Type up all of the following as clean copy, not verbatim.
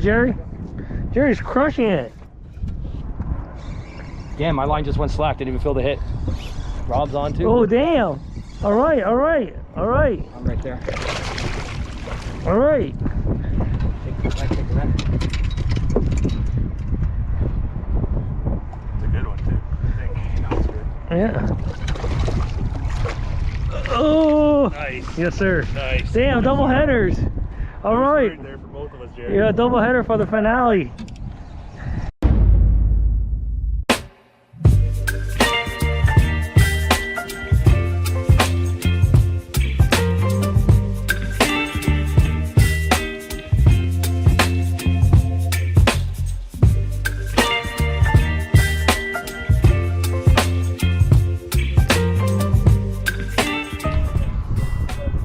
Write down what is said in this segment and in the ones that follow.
Jerry? Jerry's crushing it. Damn, my line just went slack. Didn't even feel the hit. Rob's on too. Oh, damn. All right, all right, all right. I'm right there. All right. Take that. It's a good one too. I think. It's good. Yeah. Oh. Nice. Yes, sir. Nice. Damn, double headers. All right. Right there for both of us, Jerry. Yeah, double header for the finale.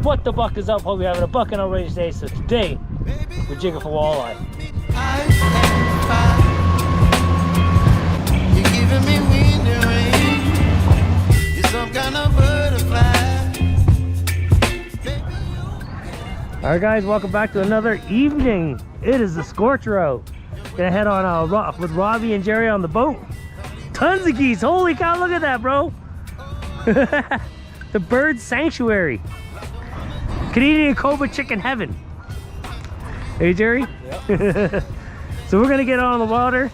What the buck is up? Hope you're having a buck and outrageous day. So today, we're jigging for walleye. You're giving me wind and rain. You're some kind of butterfly. All right, guys, welcome back to another evening. It is the scorcher out. Gonna head on with Robbie and Jerry on the boat. Tons of geese. Holy cow! Look at that, bro. The bird sanctuary. Canadian Cobra Chicken Heaven. Hey, Jerry? Yep. So we're gonna get on the water.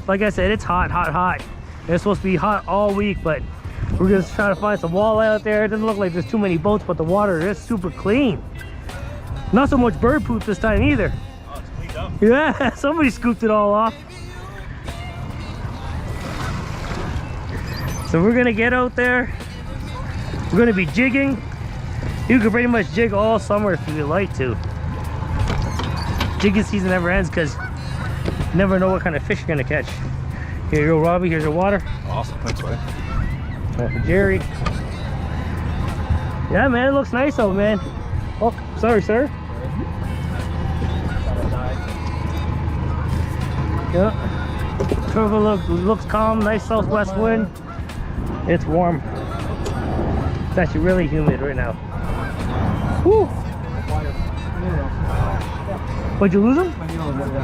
Like I said, it's hot, hot, hot. It's supposed to be hot all week, but we're gonna try to find some walleye out there. It doesn't look like there's too many boats, but the water is super clean. Not so much bird poop this time either. Oh, it's cleaned up. Yeah, somebody scooped it all off. So we're gonna get out there. We're gonna be jigging. You can pretty much jig all summer if you like to. Jigging season never ends because you never know what kind of fish you're gonna catch. Here you go, Robbie. Here's your water. Awesome. Thanks, buddy. For Jerry. Yeah, man, it looks nice out, man. Oh, sorry, sir. Yeah. Turtle looks calm. Nice southwest wind. It's warm. It's actually really humid right now. Whew. What'd you lose them?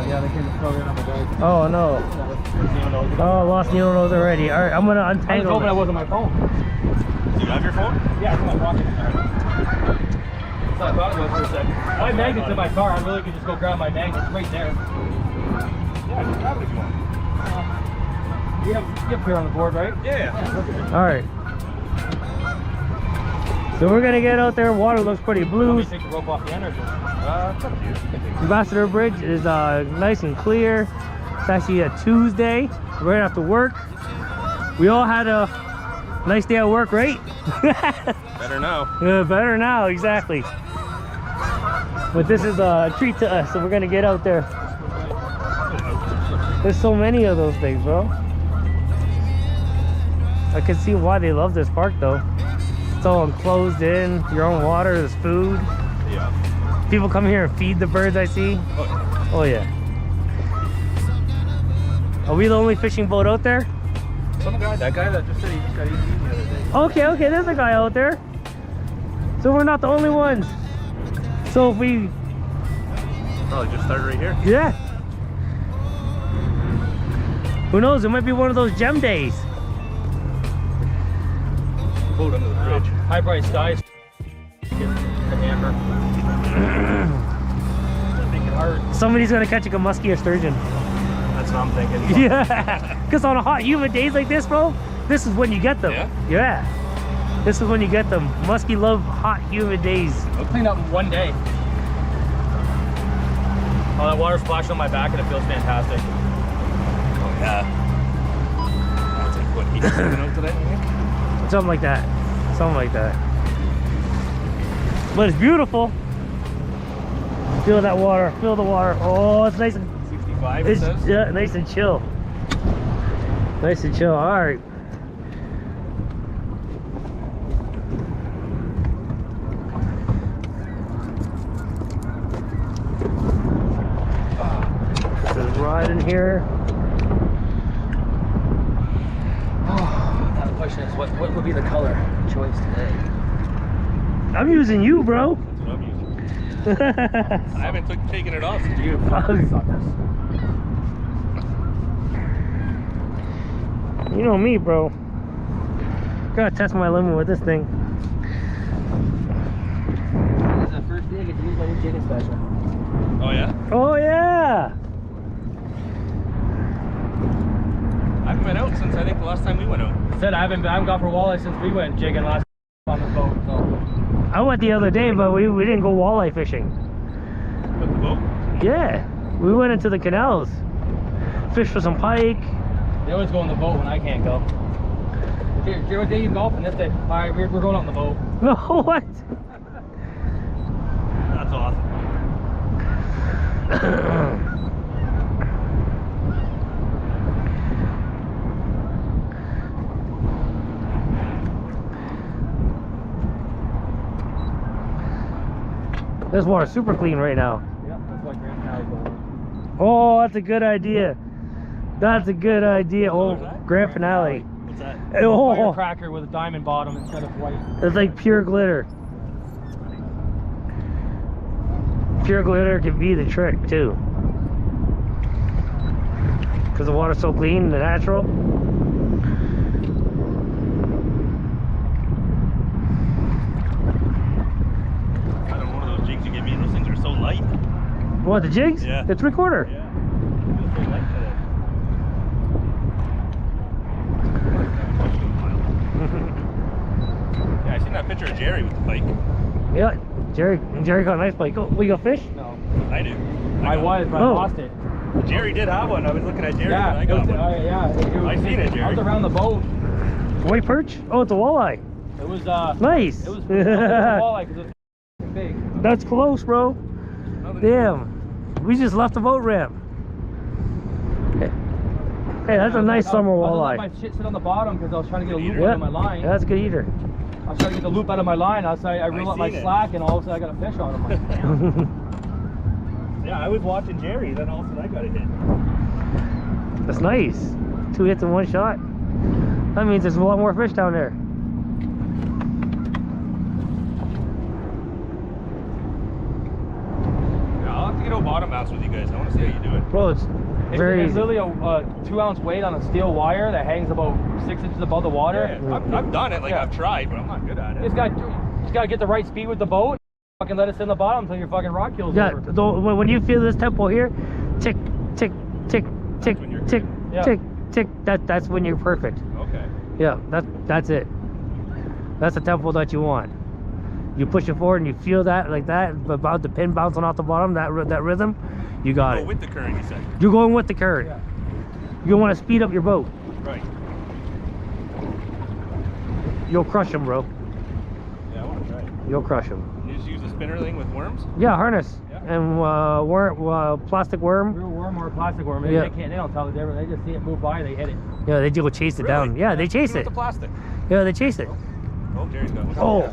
Yeah, they came to throw it on my bag. Oh no. Oh, lost needle nose already. Alright, I'm gonna I was untangle hoping I it. wasn't my phone. Do you have your phone? Yeah, it's in my pocket. So I thought it was for a second. My magnet's in my car. I really could just go grab my magnet. It's right there. Yeah, just grab it if you want. You have clear on the board, right? Yeah. Alright. So we're gonna get out there. Water looks pretty Let blue. me take the rope off the end or just... It's up to you. Ambassador Bridge is nice and clear. It's actually a Tuesday, right after work. We all had a nice day at work, right? Better now. Yeah, better now, exactly. But this is a treat to us, so we're gonna get out there. There's so many of those things, bro. I can see why they love this park, though. It's all enclosed in, your own water, there's food. Yeah. People come here and feed the birds, I see. Oh yeah. Are we the only fishing boat out there? Some guy, that guy that just said he just got eaten the other day. Okay, there's a guy out there. So we're not the only ones. So if we... Probably just started right here. Yeah. Who knows, it might be one of those gem days. Boat under the bridge. High bright skies. Get the hammer. Make it hard. Somebody's gonna catch like a muskie or sturgeon. That's what I'm thinking. Yeah. Because on a hot, humid days like this, bro, this is when you get them. Yeah. This is when you get them. Muskie love hot, humid days. I'll clean up in one day. Oh, that water splashed on my back and it feels fantastic. Oh, yeah. That's like what, 87 out today? Something like that. Something like that. But it's beautiful. Feel that water. Feel the water. Oh, it's nice and 65 it's, it says? yeah, nice and chill. Nice and chill. All right. There's ride in here. Now the question is, what would be the color choice today? I'm using you, bro. That's what I'm using. I haven't taken it off since you suckers. You know me, bro. Gotta test my limit with this thing. This is the first day I get to use my new jigging special. Oh yeah? Oh yeah! I haven't been out since I think the last time we went out. I said I haven't gone for walleye since we went jigging last on this boat. So I went the other day, but we didn't go walleye fishing. With the boat? Yeah, we went into the canals, fished for some pike. they always go on the boat when I can't go. What day you golfing? This day. All right, we're going on the boat. No, what? That's awesome. This water's super clean right now. Yeah, that's why Grand Finale's going. Oh, that's a good idea. That's a good idea. Oh, grand finale. What's that? Oh, Firecracker with a diamond bottom instead of white. it's like pure glitter. Pure glitter can be the trick too. Because the water's so clean and natural. I don't know, one of those jigs you give me, those things are so light. What, the jigs? Yeah. The 3/4? Yeah. Feels so light today. Yeah, I seen that picture of Jerry with the bike. Yeah, Jerry got a nice bike. Oh, we got fish? No. I do. I was, but I lost it. Jerry did have one. I was looking at Jerry Yeah, when I got one. I seen it, I Jerry. was around the boat. White perch? Oh, it's a walleye. It was Nice. It was a walleye because it's big. That's close, bro. Damn. We just left the boat ramp. Hey, that's a nice summer I walleye. let my shit sit on the bottom because I was trying to get a loop Yeah, out of my line. that's a good eater. I was trying to get the loop out of my line. I reeled up my seen it. slack and all of a sudden I got a fish on him. Like, damn. Yeah, I was watching Jerry, then all of a sudden I got a hit. That's nice. 2 hits in 1 shot. That means there's a lot more fish down there. Yeah, I'll have to get a bottom mouse with you guys. I want to see how you do it. Bro, it's very It's easy. literally a 2-ounce weight on a steel wire that hangs about 6 inches above the water. Yeah, I've done it, like Yeah. I've tried, but I'm not good at You it. just gotta get the right speed with the boat. Fucking let it sit in the bottom until your fucking rod kills Yeah, over. when you feel this tempo here, tick, tick, tick, tick, when you're tick, Yeah. tick, tick. That's when you're perfect. Okay. Yeah, that's it. That's the tempo that you want. You push it forward and you feel that like that, about the pin bouncing off the bottom, that rhythm, you got Go it. with the current, you said. You're going with the current. Yeah. You want to speed up your boat. Right. You'll crush them, bro. Yeah, I want to try it. You'll crush them. You just use a spinnerling with worms? Yeah, harness Yeah. and plastic worm. Real worm or a plastic worm, Yeah. they don't tell the difference. They just see it move by, they hit it. Yeah, they go chase it down. Really? Yeah, they chase Even it. with the plastic. Yeah, they chase it. Oh, Jerry's got one. Oh,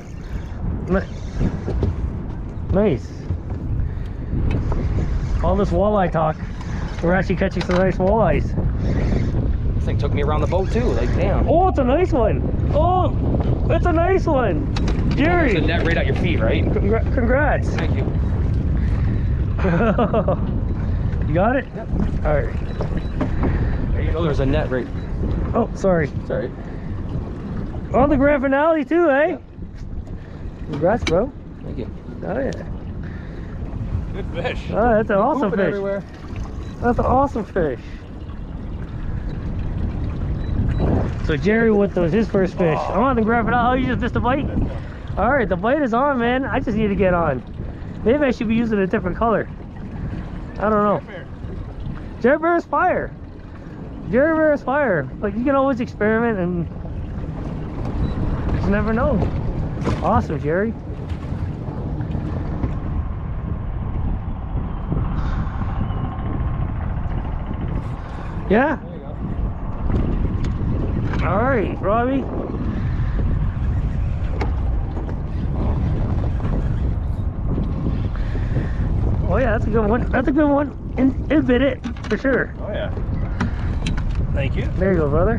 nice. All this walleye talk. We're actually catching some nice walleyes. This thing took me around the boat too, like damn. Oh, it's a nice one. Oh, it's a nice one. Jerry, There's a net right at your feet, right? congrats. Thank you. You got it? Yep. All right. There you go, there's a net right. Oh, sorry. Sorry. On the grand finale too, eh? Yep. Congrats, bro. Thank you. Oh yeah. Good fish. Oh, that's an awesome Pooping fish. everywhere. That's an awesome fish. So Jerry with his first fish. I'm on the grand finale. Oh, you just missed the bite? All right, the bite is on, man. I just need to get on. Maybe I should be using a different color. I don't know. Jerry Bear is fire. Jerry Bear is fire. Like, you can always experiment and just never know. Awesome, Jerry. Yeah. There you go. All right, Robbie. Oh yeah, that's a good one. That's a good one. It bit it for sure. Oh, yeah. Thank you. There you go, brother.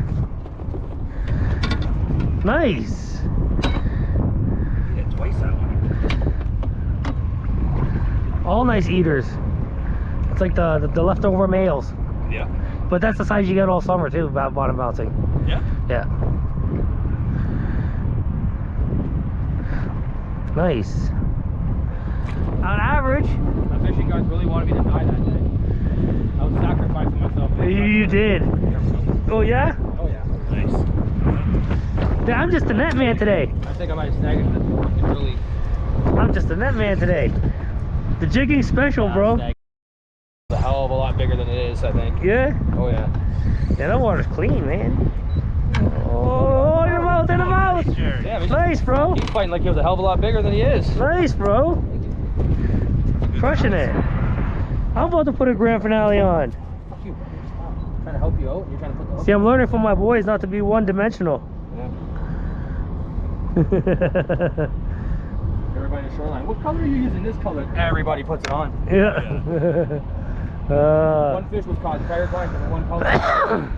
Nice. You hit twice that one. all nice eaters. It's like the leftover males. Yeah. But that's the size you get all summer too, bottom bouncing. Yeah. Yeah. Nice. On average. My fishing guys really wanted me to die that day. I was sacrificing myself. You did. Oh yeah? Oh yeah. Nice. Yeah, I'm just a net man today. I think I might snag it this fucking really. I'm just a net man today. The jigging special, bro. It's a hell of a lot bigger than it is, I think. Yeah? Oh yeah. Yeah, that water's clean, man. Oh, in the mouth, in the mouth. Yeah, but Nice, bro. he's fighting like he was a hell of a lot bigger than he is. Nice, bro. Crushing it. I'm about to put a grand finale on. Fuck you. I'm trying to help you out. You're trying to put the hook. See, I'm learning from my boys not to be one-dimensional. Yeah. Everybody in the shoreline. What color are you using? This color. Everybody puts it on. Yeah. One fish was caught fire blind for one color.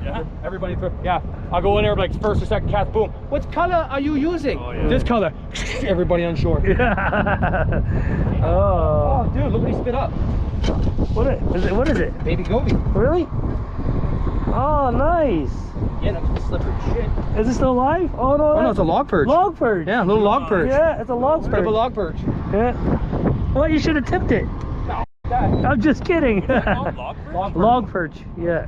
Yeah. Everybody. Yeah. I'll go in there like first or second cast. Boom. What color are you using? Oh, yeah. This color. Everybody on shore. Yeah. Oh, Oh. dude, look what he spit up. What is it? Baby goby. Really? Oh, nice. Yeah, that's just slippery shit. Is it still alive? Oh, no. Oh no, it's a log perch. Log perch. Yeah, a little log perch. Yeah, it's a log It's a perch. log perch. Yeah. Well, you should have tipped it. No, that. I'm just kidding. Log perch? Log perch. Yeah.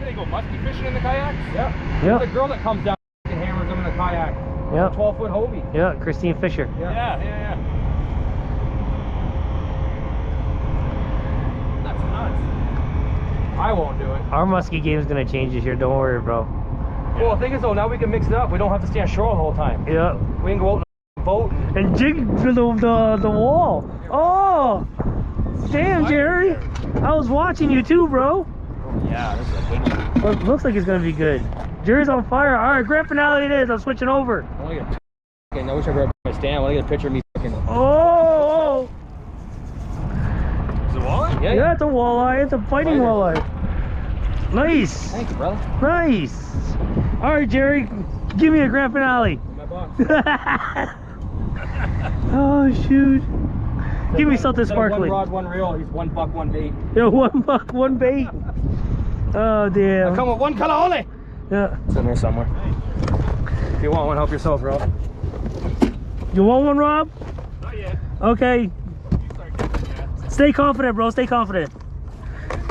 They go musky fishing in the kayak? Yeah. Yep. There's a girl that comes down and hammers them in the kayak. Yep. 12-foot Hobie. Yeah, Christine Fisher. Yeah. That's nuts. I won't do it. Our muskie game is gonna change this year. Don't worry, bro. Well, the thing is though, now we can mix it up. We don't have to stay on shore the whole time. Yeah. We can go out in a boat. And jig for the wall. Oh, damn, Jerry. I was watching you too, bro. Yeah, this is a good one. Well, it looks like it's gonna be good. Jerry's on fire. All right, grand finale it is. I'm switching over. I want to get I wish I grabbed my stand. I want to get a picture of me fucking. Oh, Is it walleye? yeah, it's a walleye. It's a fighting walleye. Nice. Thank you, brother. Nice. All right, Jerry, give me a grand finale. In my box. Oh shoot. Give me something Instead of sparkly. One rod, one reel. He's $1, one bait. Yeah, $1, one bait. Oh damn. I come with one color only. Yeah. It's in there somewhere. If you want one, help yourself, bro. You want one, Rob? Not yet. Okay. You start getting that. Stay confident, bro. Stay confident.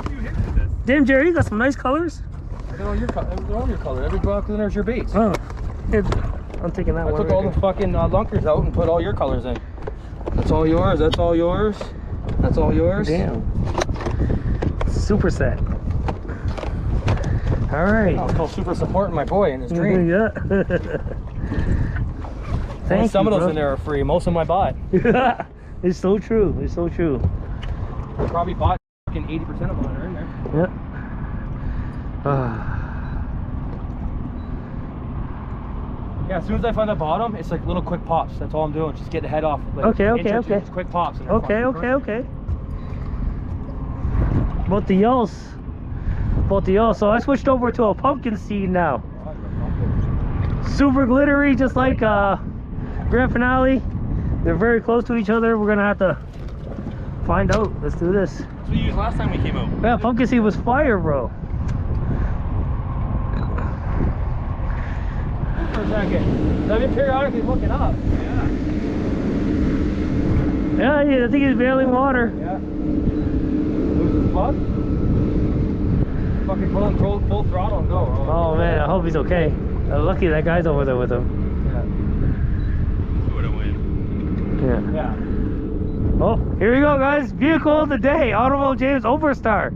You hit with this. Damn, Jerry, you got some nice colors. They're all your color. They're all your color. Every box in there's your baits. Oh, here, I'm taking that I one. took all the fucking lunkers out and put all your colors in. That's all yours. That's all yours. That's all yours. Damn. Super set. All right. I feel super supporting my boy in his dream. Yeah. Thank Some you, of those bro. in there are free. Most of them I bought. It's so true. It's so true. I probably bought fucking 80% of them that are in there. Yeah. Yeah, as soon as I find the bottom, it's like little quick pops. That's all I'm doing. Just get the head off. Like, Okay, inch or two, okay. just quick pops. And they're Okay, fucking okay, perfect. okay. Both the yells. So I switched over to a pumpkin seed now. Super glittery, just like grand finale. They're very close to each other. We're gonna have to find out. Let's do this. That's what you used last time we came out. Yeah, pumpkin seed was fire, bro. For a second. I've been periodically looking up. Yeah, I think he's barely in water. Yeah. Lose his plug? Fucking full throttle and go. Oh man, I hope he's okay. Lucky that guy's over there with him. You would have win. Yeah. Yeah. Oh, here we go, guys. Vehicle of the day, Honorable James Overstar.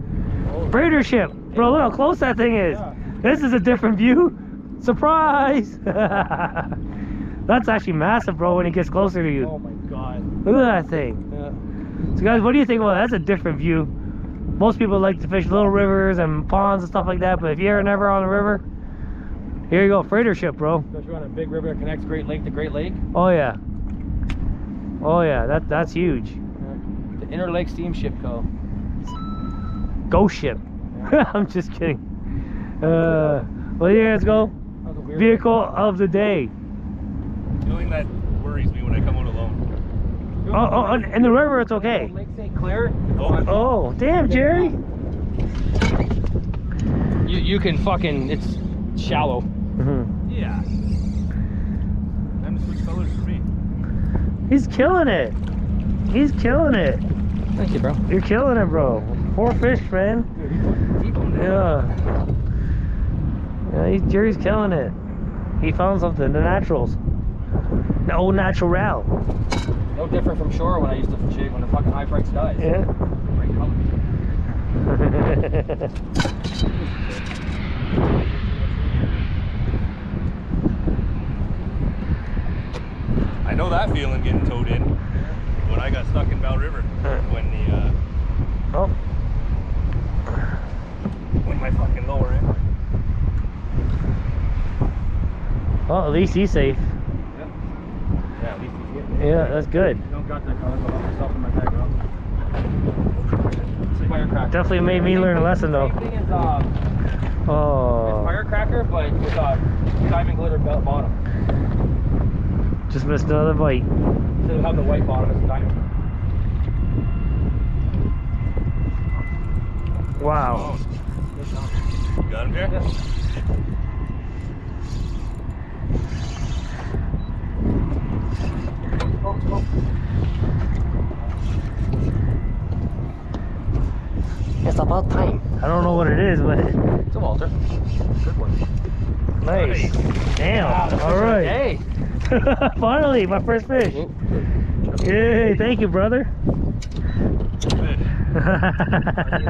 Freighter ship. Bro, look how close that thing is. Yeah. This is a different view. Surprise! That's actually massive, bro, when it gets closer to you. Oh my god. Look at that thing. Yeah. So guys, what do you think? Well, that's a different view. Most people like to fish little rivers and ponds and stuff like that, but if you're never on a river, here you go, freighter ship, bro. Especially on a big river that connects Great Lake to Great Lake. Oh yeah. Oh yeah, that's huge. Yeah. The Interlake Steamship Co. Ghost ship. I'm just kidding. Well, here, let's go. That was a weird Vehicle of the day. Feeling that worries me when I come out alone. Oh, in the river it's okay. Lake St. Clair. Oh, damn, Jerry. You can fucking, it's shallow. Yeah. Time to switch colors for me. He's killing it. He's killing it. Thank you, bro. You're killing it, bro. 4 fish, man. Dude, he's fucking deep on there. Yeah, Jerry's killing it. He found something, the naturals. The old natural. No different from shore when I used to fish when the fucking high bright skies. Yeah. Bright colors. I know that feeling getting towed in when I got stuck in Bow River. When the when my fucking lower end. Well, at least he's safe. Yeah, at least he's getting it. Yeah, that's good. Don't got that color, but I'll myself in my bag. It's firecracker. Definitely made me learn a lesson, though. Same thing as Oh, firecracker, but with a diamond glitter belt bottom. just missed another bite. Instead of having the white bottom, it's a diamond. Wow. Got him, Jared? It's about time. I don't know what it is, but It's a Walter. Good one. nice. Damn. All right. Hey. Finally, my first fish. Yay! Thank you, brother. The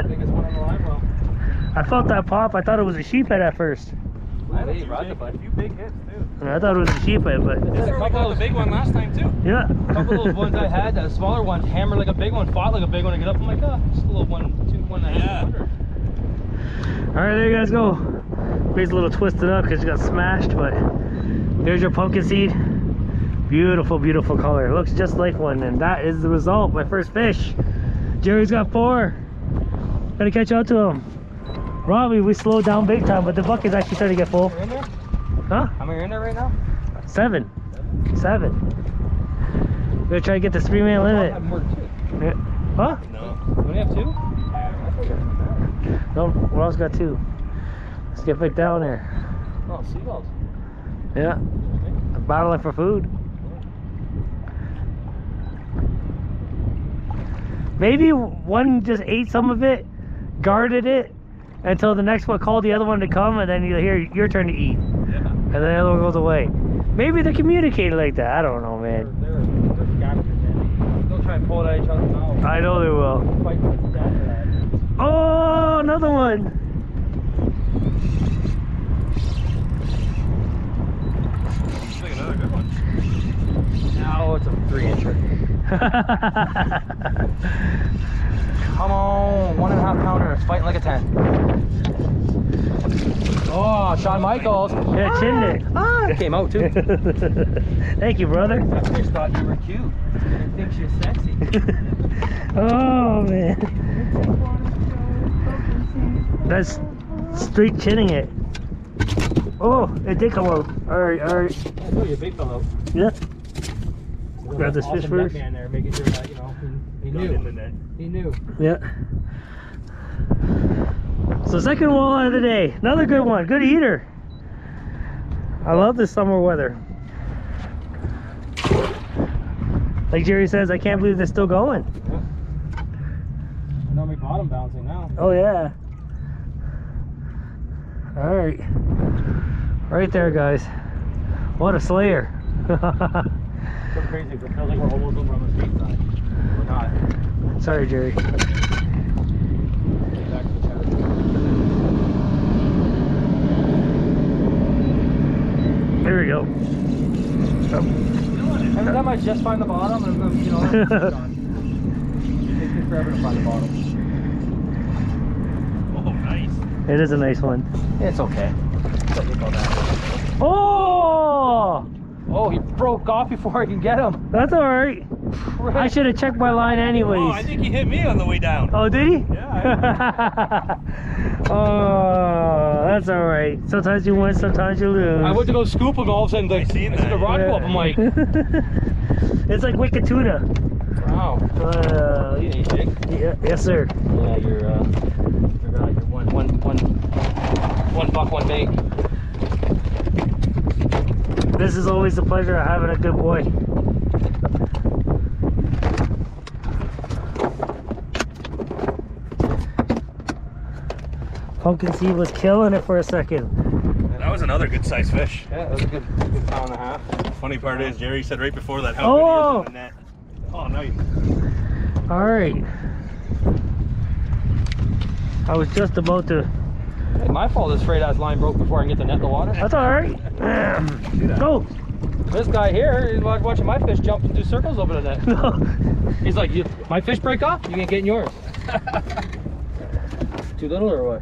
biggest one on the line, well. I felt that pop. I thought it was a sheephead at first. Hey, you brought the A bud. few big hits too. I thought it was a sheephead, but There's a couple of those big one last time too. yeah. A couple of those ones I had, the smaller ones hammered like a big one, fought like a big one to get up. I'm like, oh, just a little 1, 2, 1.5. Yeah. All right, there you guys go. Bait's a little twisted up because it got smashed, but there's your pumpkin seed. Beautiful, beautiful color. It looks just like one, and that is the result. My first fish. Jerry's got 4. Gotta catch up to him. Robbie, we slowed down big time, but the bucket's actually starting to get full. You're in there? Huh? How many are in there right now? 7. Gonna try to get the 3-man I limit. have more than 2. Yeah. Huh? No. You only have 2? No, we else got 2. Let's get back down there. Oh, seagulls. Yeah. Battling for food. Maybe one just ate some of it, guarded it, until the next one called the other one to come, and then you hear your turn to eat. Yeah. And then the other one goes away. Maybe they're communicating like that. I don't know, man. They're scavengers, man. They'll try and pull it out of each other's mouths. I know they will. Fight for that. Oh, another one. Looks like another good one. Now it's a 3-incher. Come on, 1.5 pounder. It's fighting like a 10. Oh, Shawn Michaels. Yeah, chinned it. It came out too. Thank you, brother. That fish thought you were cute. Didn't think she was sexy. Oh, man. That's straight chinning it. Oh, it did come out. Alright, alright. I told you a big fellow. Yep. Grab this fish first. Man there, making sure that, you know, he Got knew. in the net. He knew. Yeah. So second walleye of the day. Another good one. Good eater. I love this summer weather. Like Jerry says, I can't believe they're still going. Yeah. I know my bottom bouncing now. Oh yeah. Alright. Right there, guys. What a slayer. So crazy. It feels like we're almost over on the street side. We're not. Sorry, Jerry. Get back to the chat. There we go. Every time I just find the bottom, and you know, it's done. It takes me forever to find the bottom. Oh, nice. It is a nice one. It's okay. Don't think about that. Oh! Oh, he broke off before I can get him. That's all right. I should have checked my line anyways. Oh, I think he hit me on the way down. Oh, did he? Yeah. Oh, that's all right. Sometimes you win, sometimes you lose. I went to go scoop him, all of a sudden, like, I see the rod go up. I'm like, it's like wicked tuna. wow. You need jig? Yeah, yes, sir. Yeah, you're one buck, one bait. This is always a pleasure of having a good boy. Pumpkin seed was killing it for a second. That was another good sized fish. Yeah, that was a good pound and a half. Funny part is, Jerry said right before that how good he is on the net. Oh, nice. All right. I was just about to. Hey, my fault this freight ass line broke before I can get the net in the water. That's all right. Go. This guy here is watching my fish jump and do circles over the net. No. He's like, my fish break off? You can't get in yours. Too little or what?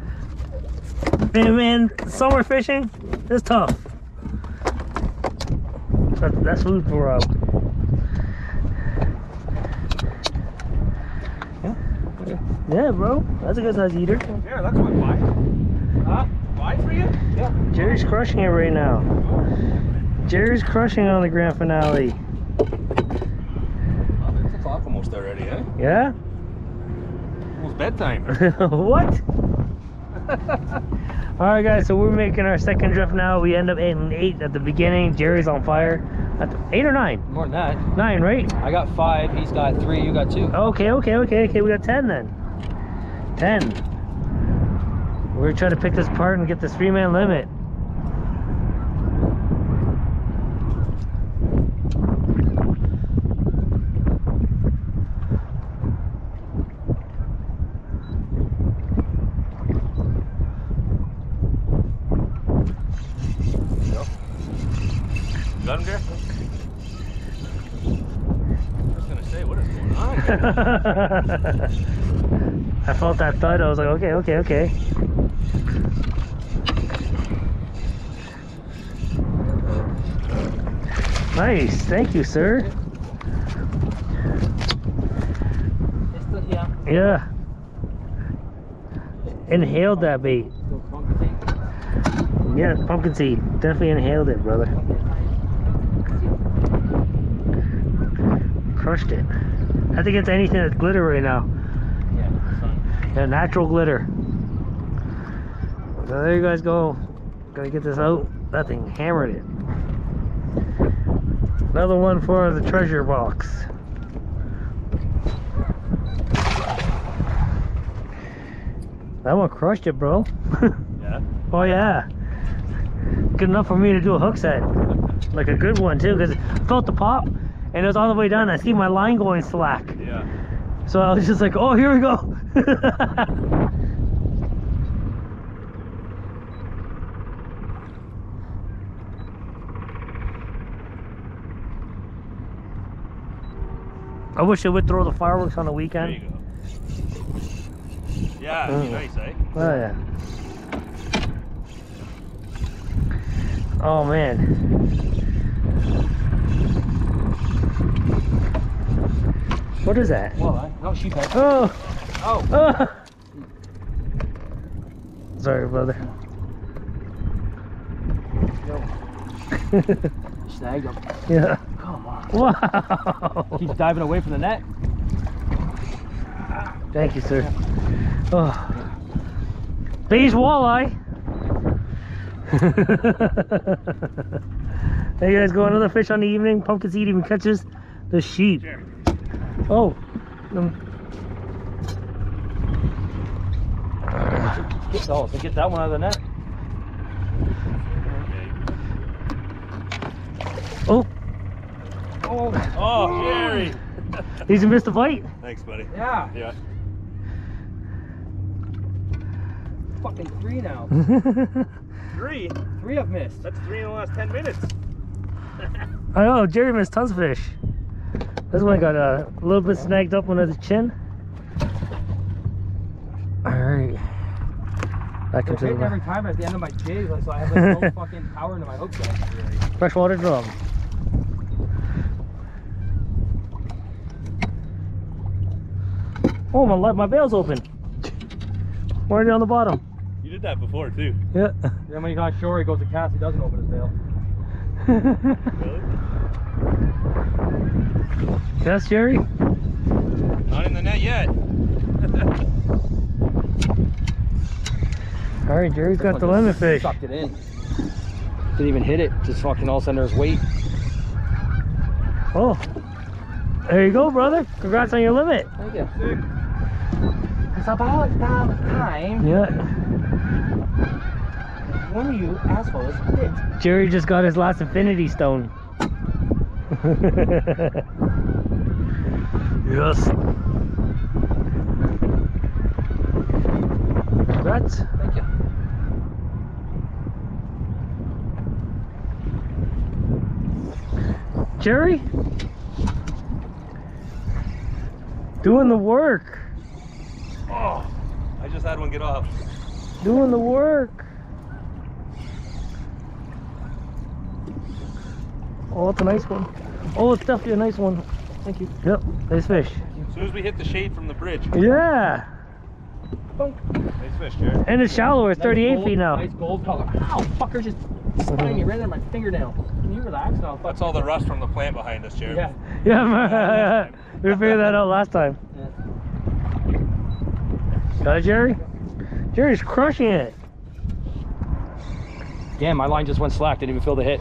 Man, summer fishing is tough. That's food for Rob. Yeah, bro. That's a good size eater. Yeah, that's what, 5? Huh? 5 for you? Yeah. Jerry's crushing it right now. Jerry's crushing on the grand finale. Oh, it's o'clock almost already, eh? Yeah? Almost bedtime. What? Alright guys, so we're making our second drift now. We end up hitting 8 at the beginning. Jerry's on fire. At 8 or 9? More than that. 9, right? I got 5, he's got 3, you got 2. Okay. We got 10 then. 10. We're trying to pick this apart and get this 3-man limit. Got him, Jerry? I was gonna say, what is going on? I felt that thud. I was like, okay. Nice, thank you, sir. Yeah. Inhaled that bait. Yeah, pumpkin seed. Definitely inhaled it, brother. Crushed it. I think it's anything that's glitter right now. Yeah, natural glitter. So there you guys go. Gotta get this out. That thing hammered it. Another one for the treasure box. That one crushed it, bro. Yeah? Oh yeah. Good enough for me to do a hook set. Like a good one too, because I felt the pop and it was all the way down. I see my line going slack. Yeah. So I was just like, oh, here we go. I wish they would throw the fireworks on the weekend. There you go. Yeah, it'd be nice, eh? Oh yeah. Oh man. What is that? Well, no, sheep head. Oh. Oh. Sorry, brother. Snagged him. Yeah. Come on. Wow. Keeps diving away from the net. Thank you, sir. Oh. Beige walleye. There you guys go, another fish on the evening. Pumpkin seed even catches the sheep. Sure. Oh. So get that one out of the net. Oh. Oh, Jerry! He's missed the bite. Thanks, buddy. Yeah. Yeah. Fucking 3 now. 3? 3 I've missed. That's 3 in the last 10 minutes. I know, Jerry missed tons of fish. This one got a little bit snagged up under the chin. Alright. Back They're into hitting the every time at the end of my jig, so I have like no fucking power into my hook set. freshwater drum. Oh, my bail's open. Why are they on the bottom? You did that before too. Yeah. Then when he got shore, he goes to cast, he doesn't open his bail. Really? Yes, Jerry? Not in the net yet. All right, Jerry's got the limit fish. Sucked it in. Didn't even hit it. Just fucking all of a sudden there's weight. Oh, there you go, brother. Congrats on your limit. Thank you. It's about time. Yeah. One of you assholes hit. Jerry just got his last infinity stone. Yes. Congrats. Thank you. Jerry? Doing the work. Oh, I just had one get off. Doing the work. Oh, it's a nice one. Oh, it's definitely a nice one. Thank you. Yep, nice fish. As soon as we hit the shade from the bridge. Yeah. Nice fish, Jared. And it's shallower, it's Nice 38 gold- feet now. Nice gold color. Ow, fucker just spined me right under my fingernail. Can you relax now? Fuck. That's all the rust from the plant behind us, Jared. Yeah. Yeah, we figured that out last time. Got it, Jerry? Jerry's crushing it. Damn, my line just went slack. Didn't even feel the hit.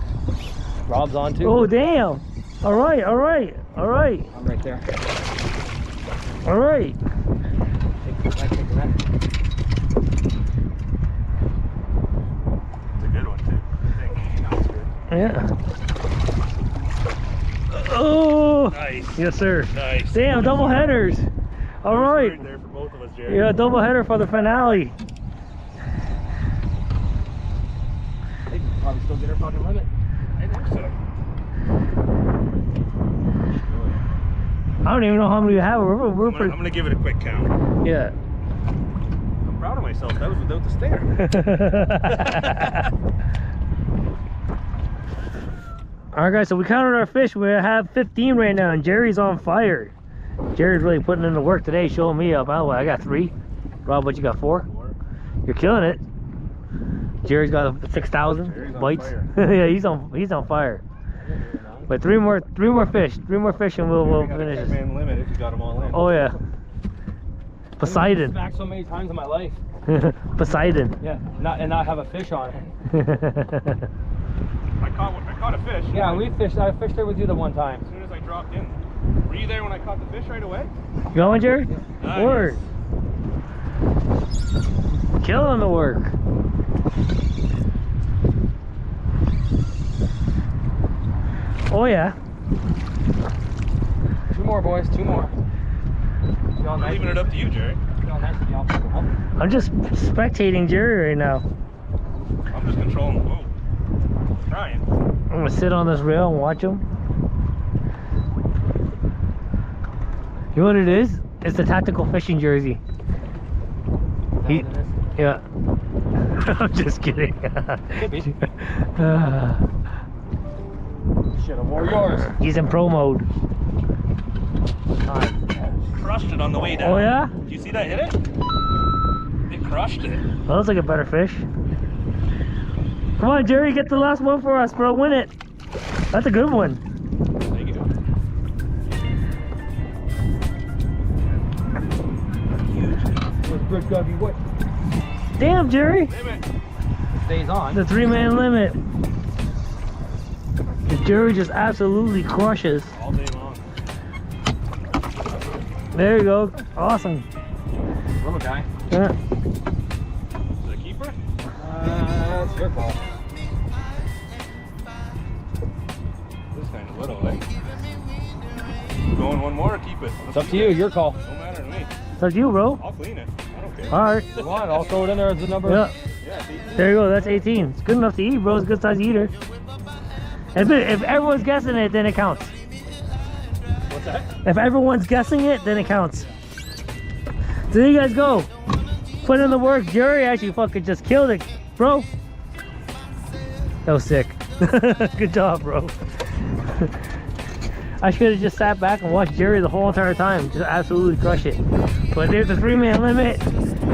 Rob's on too. Oh, damn. All right, all right, all right, I'm right there. all right. Take the net. It's a good one, too. I think. That's good. Yeah. Oh, Nice. yes, sir. Nice. Damn, double headers. All right. Right there for both of us, Jared. Yeah, double header for the finale. They can probably still get her fucking limit. I think so. I don't even know how many we have. We're I'm pretty. gonna give it a quick count. Yeah. I'm proud of myself. That was without the stinger. All right, guys. So we counted our fish. We have 15 right now, and Jerry's on fire. Jerry's really putting in the work today, showing me up. By the way, I got 3. Rob, what you got? 4? You're killing it. Jerry's got 6,000 Jerry's on bites. fire. Yeah, he's on fire. But 3 more fish, and we'll finish this. Man limit if you got them all in. Oh yeah. Poseidon. Smacked so many times in my life. Poseidon. Yeah, and not have a fish on it. I caught a fish. Yeah, I fished there with you the one time. As soon as I dropped in. Were you there when I caught the fish right away? You going, Jerry? Nice. Word. Killing the work. Oh yeah. 2 more, boys. 2 more. I'm leaving it up to you, Jerry. I'm just spectating Jerry right now. I'm just controlling the boat. Trying. I'm gonna sit on this rail and watch him. You know what it is? It's the tactical fishing jersey. Yeah. I'm just kidding. Should have wore yours. He's in pro mode. Crushed it on the way down. Oh yeah? Did you see that hit it? It crushed it. That looks like a better fish. Come on, Jerry, get the last one for us, bro. Win it. That's a good one. Thank you. Huge. Gotta be what? Damn, Jerry. Limit. Stays on. The 3-man limit. Jerry just absolutely crushes. All day long. There you go. Awesome. Little guy. Yeah. Is it a keeper? That's your call. This is kind of little, eh? Going one more or keep it? It's up to you. Your call. Don't matter to me. It's up to you, bro. I'll clean it. I don't care. All right. Come on, I'll throw it in there as the number. Yeah. Yeah, see? There you go. That's 18. It's good enough to eat, bro. It's a good size eater. If everyone's guessing it, then it counts. What's that? If everyone's guessing it, then it counts. So there you guys go. Put in the work. Jerry actually fucking just killed it, bro. That was sick. Good job, bro. I should have just sat back and watched Jerry the whole entire time. Just absolutely crush it. But But there's a 3-man limit.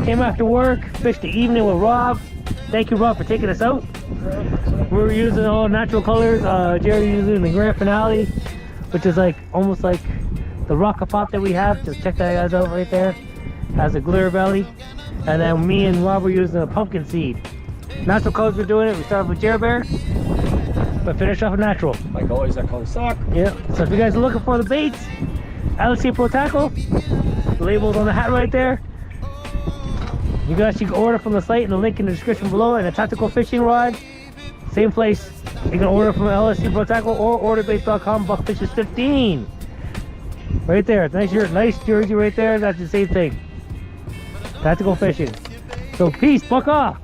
Came after work, fished the evening with Rob. Thank you, Rob, for taking us out. We were using all natural colors. Jerry using the grand finale, which is like almost like the rocket pop that we have. Just check that guys out right there. Has a glitter belly. And then me and Rob were using a pumpkin seed. Natural colors we're doing it. We started with Jer Bear, but finish off with natural. Like always, that color suck. Yeah. So if you guys are looking for the baits, LC Pro Tackle, the label's on the hat right there. You guys can order from the site in the link in the description below, and a tactical fishing rod, same place. You can order from LSC Pro Tackle or orderbaits.com. Buckfish is 15. Right there. Nice jersey right there. That's the same thing. Tactical fishing. So peace. Buck off.